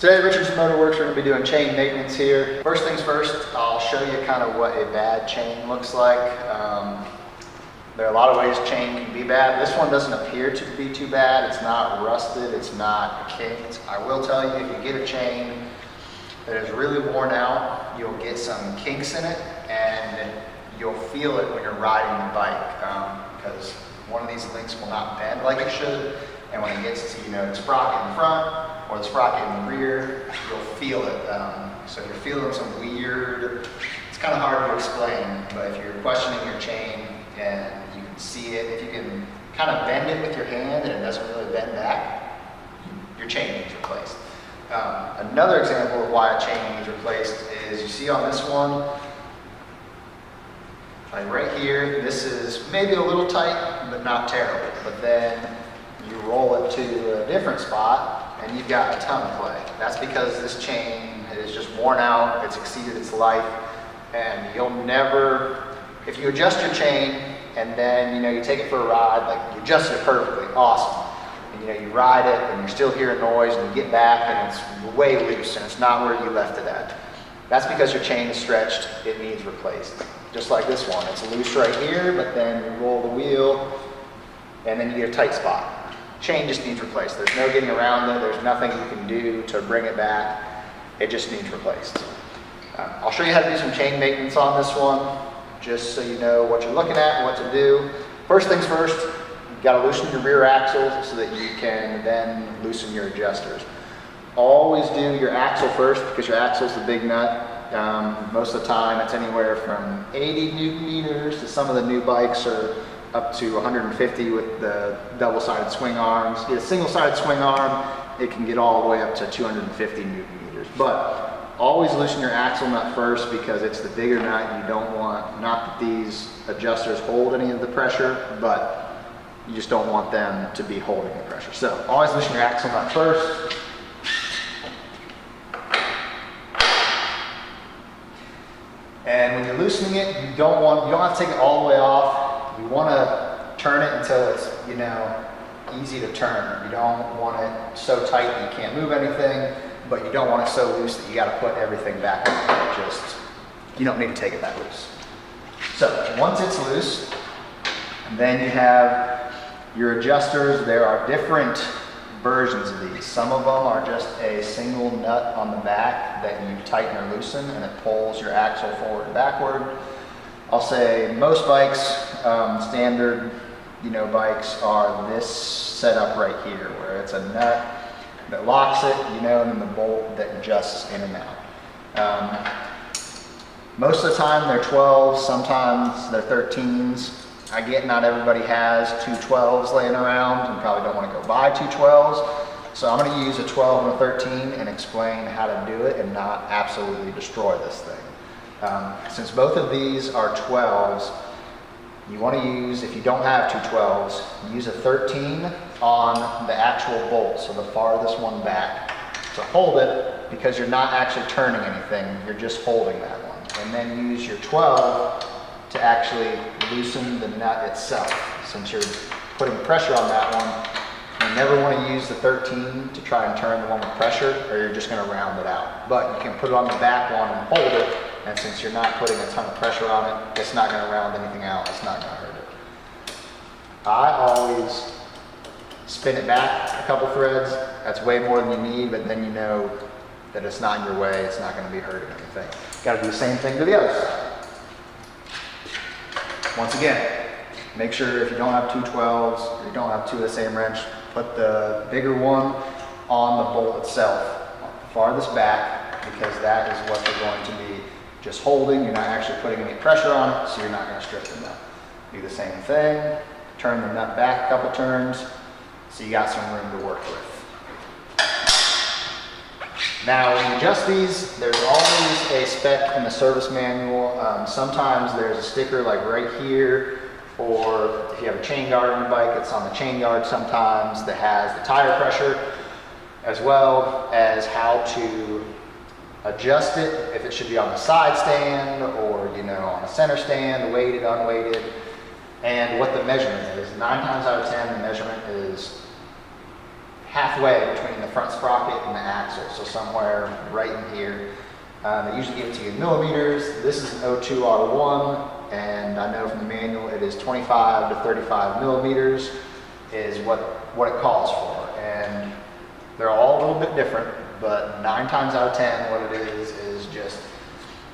Today at Richardson Motoworks, we're going to be doing chain maintenance here. First things first, I'll show you kind of what a bad chain looks like. There are a lot of ways chain can be bad. This one doesn't appear to be too bad. It's not rusted, it's not kinked. I will tell you, if you get a chain that is really worn out, you'll get some kinks in it and you'll feel it when you're riding the bike because one of these links will not bend like it should. And when it gets to, the sprocket in front or the sprocket in the rear, you'll feel it. So if you're feeling some weird, it's kind of hard to explain, but if you're questioning your chain and you can see it, if you can kind of bend it with your hand and it doesn't really bend back, your chain needs replaced. Another example of why a chain needs replaced is you see on this one, like right here, this is maybe a little tight, but not terrible. But then you roll it to a different spot and you've got a ton of play. That's because this chain is just worn out, it's exceeded its life, and you'll never, if you adjust your chain and then you take it for a ride, like you adjust it perfectly, awesome. And you ride it and you're still hearing noise and you get back and it's way loose and it's not where you left it at. That's because your chain is stretched, it needs replaced. Just like this one, it's loose right here, but then you roll the wheel and then you get a tight spot. Chain just needs replaced. There's no getting around it. There's nothing you can do to bring it back. It just needs replaced. I'll show you how to do some chain maintenance on this one, just so you know what you're looking at and what to do. First things first, you've got to loosen your rear axle so that you can then loosen your adjusters. Always do your axle first because your axle is the big nut. Most of the time it's anywhere from 80 Newton meters to some of the new bikes are up to 150 with the double-sided swing arms. Get a single-sided swing arm, it can get all the way up to 250 Newton meters. But always loosen your axle nut first because it's the bigger nut. You don't want, not that these adjusters hold any of the pressure, but you just don't want them to be holding the pressure. So always loosen your axle nut first. And when you're loosening it, you don't have to take it all the way off. You want to turn it until it's, easy to turn. You don't want it so tight that you can't move anything, but you don't want it so loose that you got to put everything back on. You don't need to take it that loose. So once it's loose, then you have your adjusters. There are different versions of these. Some of them are just a single nut on the back that you tighten or loosen and it pulls your axle forward and backward. I'll say most bikes, standard bikes, are this setup right here where it's a nut that locks it, and then the bolt that adjusts in and out. Most of the time they're 12s, sometimes they're 13s. I get not everybody has two 12s laying around and probably don't want to go buy two 12s. So I'm going to use a 12 and a 13 and explain how to do it and not absolutely destroy this thing. Since both of these are 12s, you want to use, if you don't have two 12s, use a 13 on the actual bolt, so the farthest one back. So hold it because you're not actually turning anything, you're just holding that one. And then use your 12 to actually loosen the nut itself. Since you're putting pressure on that one, you never want to use the 13 to try and turn the one with pressure, or you're just going to round it out. But you can put it on the back one and hold it, and since you're not putting a ton of pressure on it, it's not going to round anything out, it's not going to hurt it. I always spin it back a couple threads. That's way more than you need, but then you know that it's not in your way, it's not going to be hurting anything. Got to do the same thing to the other side. Once again, make sure if you don't have two 12s, or you don't have two of the same wrench, put the bigger one on the bolt itself, farthest back, because that is what they're going to be just holding. You're not actually putting any pressure on it, so you're not going to strip the nut. Do the same thing, turn the nut back a couple turns, so you got some room to work with. Now, when you adjust these, there's always a spec in the service manual. Sometimes there's a sticker like right here, or if you have a chain guard on your bike, it's on the chain guard sometimes, that has the tire pressure, as well as how to adjust it, if it should be on the side stand or on a center stand, weighted, unweighted, and what the measurement is. 9 times out of 10, the measurement is halfway between the front sprocket and the axle, so somewhere right in here. They usually give it to you in millimeters. This is an 02R1, and I know from the manual it is 25 to 35 millimeters is what it calls for. And they're all a little bit different, but 9 times out of 10 what it is just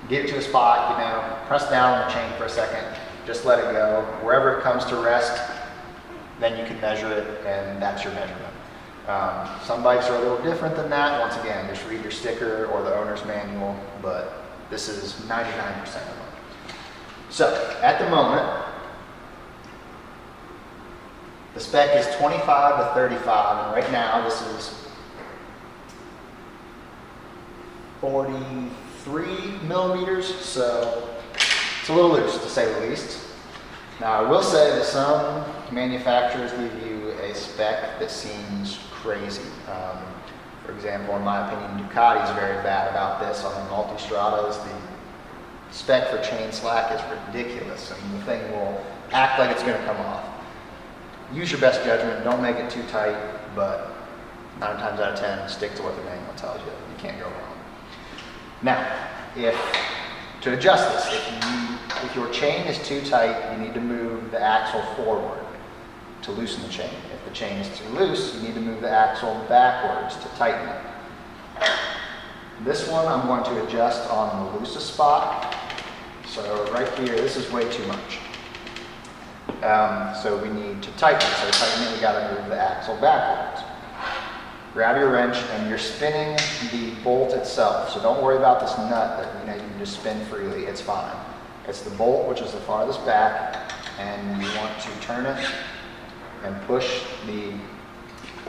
get it to a spot, you know, press down on the chain for a second, just let it go. Wherever it comes to rest, then you can measure it, and that's your measurement. Some bikes are a little different than that. Once again, just read your sticker or the owner's manual, but this is 99% of them. So at the moment, the spec is 25 to 35, and right now this is 43 millimeters, so it's a little loose to say the least. Now I will say that some manufacturers give you a spec that seems crazy. For example, in my opinion, Ducati is very bad about this on the multistradas. The spec for chain slack is ridiculous, and the thing will act like it's going to come off. Use your best judgment, don't make it too tight, but 9 times out of 10, stick to what the manual tells you. You can't go wrong. Now, to adjust this, if your chain is too tight, you need to move the axle forward to loosen the chain. If the chain is too loose, you need to move the axle backwards to tighten it. This one I'm going to adjust on the loosest spot. So right here, this is way too much. So we need to tighten it. So to tighten it, we got to move the axle backwards. Grab your wrench, and you're spinning the bolt itself. So don't worry about this nut that you can just spin freely. It's fine. It's the bolt, which is the farthest back, and you want to turn it and push the.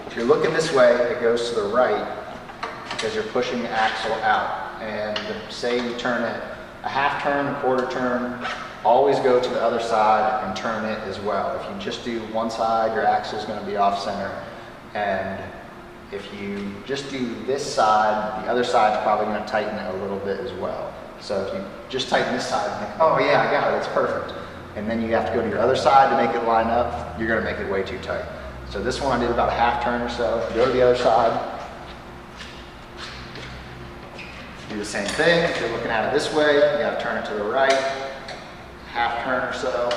If you're looking this way, it goes to the right because you're pushing the axle out. And say you turn it a half turn, a quarter turn, always go to the other side and turn it as well. If you just do one side, your axle is going to be off center, and if you just do this side, the other side is probably going to tighten it a little bit as well. So if you just tighten this side and think, oh yeah, I got it, it's perfect. And then you have to go to your other side to make it line up, you're going to make it way too tight. So this one I did about a half turn or so. Go to the other side. Do the same thing. If you're looking at it this way, you got to turn it to the right. Half turn or so.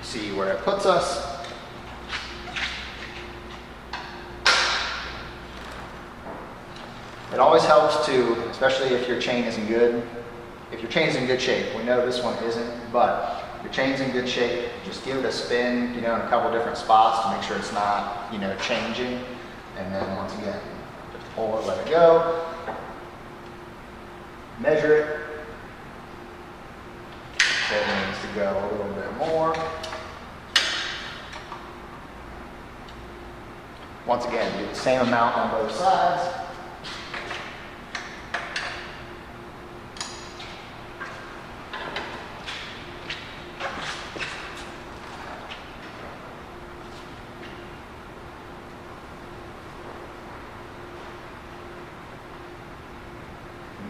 See where it puts us. It always helps to, especially if your chain isn't good. If your chain's in good shape, we know this one isn't, but if your chain's in good shape, just give it a spin, in a couple different spots to make sure it's not, changing. And then once again, just pull it, let it go. Measure it. It needs to go a little bit more. Once again, do the same amount on both sides.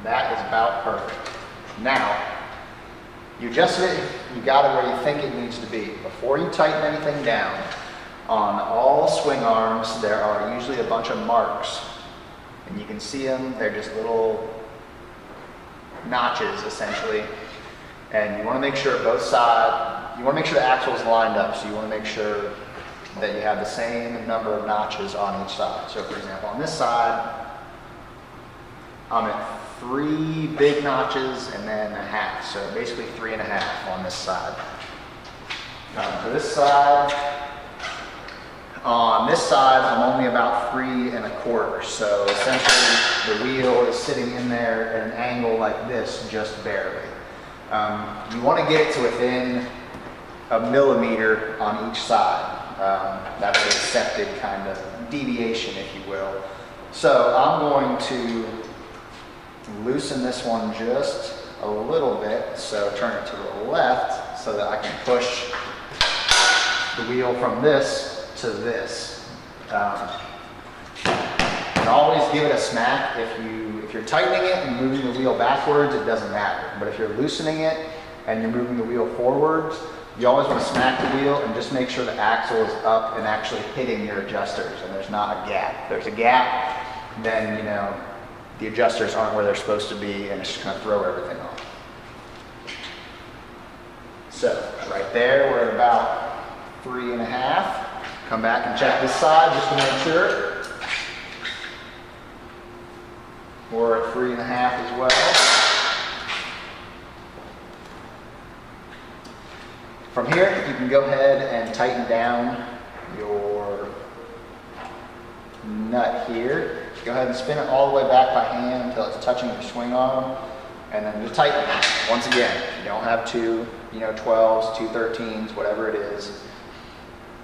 That is about perfect. Now, you adjusted it, you got it where you think it needs to be. Before you tighten anything down, on all swing arms, there are usually a bunch of marks. And you can see them, they're just little notches, essentially. And you want to make sure both sides, you want to make sure the axle is lined up, so you want to make sure that you have the same number of notches on each side. So for example, on this side, I'm at 3 big notches and then a half, so basically 3.5 on this side. For this side, on this side, I'm only about 3.25, so essentially the wheel is sitting in there at an angle like this, just barely. You want to get it to within a millimeter on each side. That's an accepted kind of deviation, if you will. So I'm going to loosen this one just a little bit, so turn it to the left so that I can push the wheel from this to this. And always give it a smack. If you're tightening it and moving the wheel backwards, it doesn't matter. But if you're loosening it and you're moving the wheel forwards, You always want to smack the wheel and just make sure the axle is up and actually hitting your adjusters and there's not a gap. If there's a gap, then you know the adjusters aren't where they're supposed to be and it's just going to throw everything off. So right there, we're at about 3.5. Come back and check this side just to make sure. We're at 3.5 as well. From here, you can go ahead and tighten down your nut here. Go ahead and spin it all the way back by hand until it's touching your swing arm, and then just tighten it. Once again, you don't have two, 12s, 2 13s, whatever it is.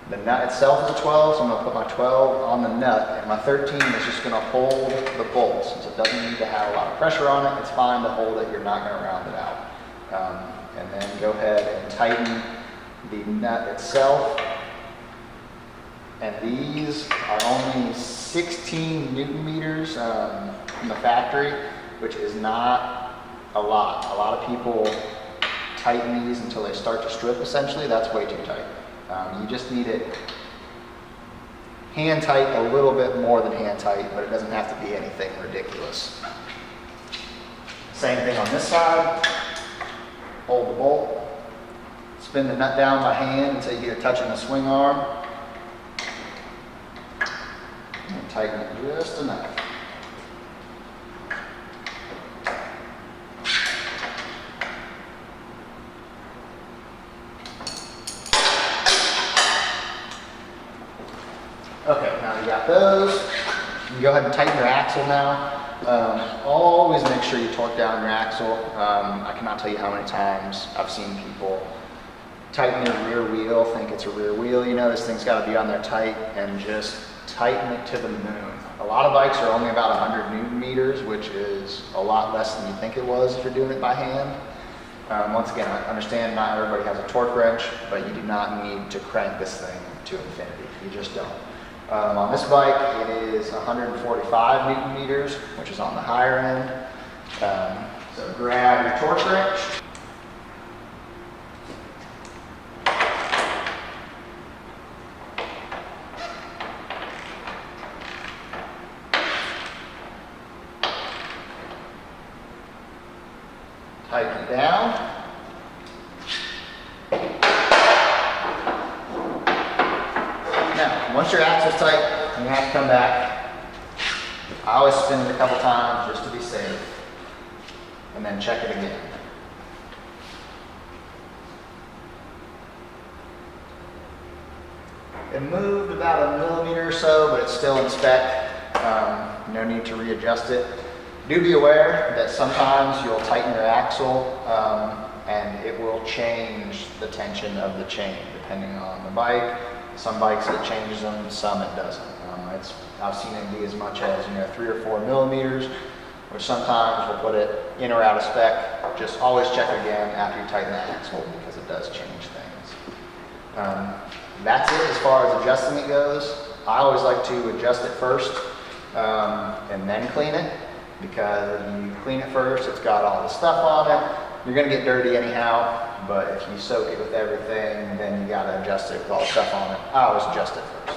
The nut itself is a 12, so I'm going to put my 12 on the nut, and my 13 is just going to hold the bolts. Since it doesn't need to have a lot of pressure on it, it's fine to hold it. You're not going to round it out. And then go ahead and tighten the nut itself. And these are only 16 Newton meters from the factory, which is not a lot. A lot of people tighten these until they start to strip, essentially. That's way too tight. You just need it hand tight, a little bit more than hand tight, but it doesn't have to be anything ridiculous. Same thing on this side. Hold the bolt. Spin the nut down by hand until you get it touching the swing arm. And tighten it just enough. Okay, now you got those. You can go ahead and tighten your axle now. Always make sure you torque down your axle. I cannot tell you how many times I've seen people tighten their rear wheel, think it's a rear wheel, this thing's got to be on there tight, and just tighten it to the moon. A lot of bikes are only about 100 Newton meters, which is a lot less than you think it was if you're doing it by hand. Once again, I understand not everybody has a torque wrench, but you do not need to crank this thing to infinity. You just don't. On this bike, it is 145 Newton meters, which is on the higher end. So grab your torque wrench. Tighten it down. Now, once your axle's tight, you're going to have to come back. I always spin it a couple times just to be safe, and then check it again. It moved about a millimeter or so, but it's still in spec. No need to readjust it. Do be aware that sometimes you'll tighten your axle and it will change the tension of the chain depending on the bike. Some bikes it changes them, some it doesn't. I've seen it be as much as 3 or 4 millimeters, which sometimes we'll put it in or out of spec. Just always check again after you tighten that axle because it does change things. That's it as far as adjusting it goes. I always like to adjust it first and then clean it, because if you clean it first, it's got all the stuff on it. You're going to get dirty anyhow, but if you soak it with everything, then you got to adjust it with all the stuff on it. I always adjust it first.